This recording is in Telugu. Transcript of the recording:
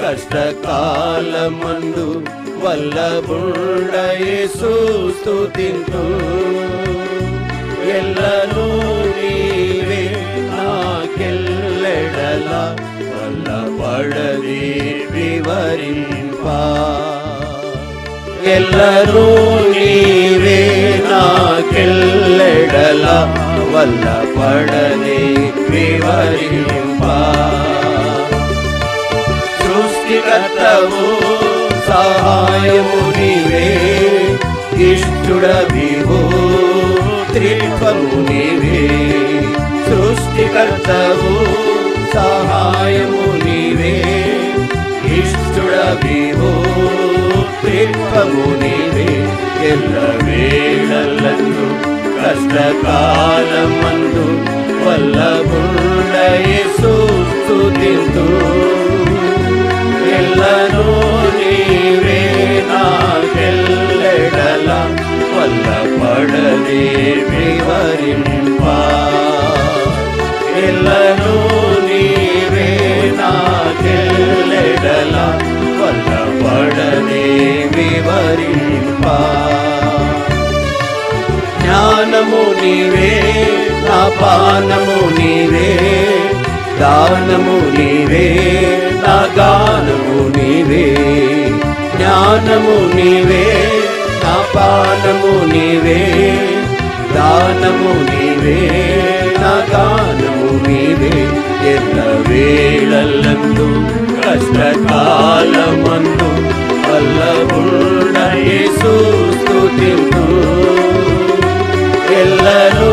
కష్టకాలమందు వల్లభుండ యేసు స్తుతింతు. ఎల్లను నీవే నాకెల్లెడల వల్లపడది వివరింప. ఎల్లను నీవే నాకెల్లెడల వల్లపడది వివరింప. సృష్టికర్తవు సహాయము నీవే, ఇష్టుడవివో త్రిత్వము నీవే. సృష్టికర్తవు సహాయము నీవే, ఇష్టుడవివో త్రిత్వము నీవే. ఎల్లవేళలందు కష్టకాలమందు వల్లభుండ యేసు స్తుతింతు. ఎల్లను నీవే నాకెల్లెడల వల్లపడది వివరింప. ఎల్లను నీవే నాకెల్లెడల వల్లపడది వివరింప. జ్ఞానము నీవే నా పానము నీవే, దానము నీవే నా గానము నీవే. జ్ఞానము నీవే నా పానము నీవే, దానము నీవే నా గానము నీవే. ఎల్లవేళలందు కష్టకాలమందు వల్లభుండ యేసు స్తుతింతు. ఎల్లను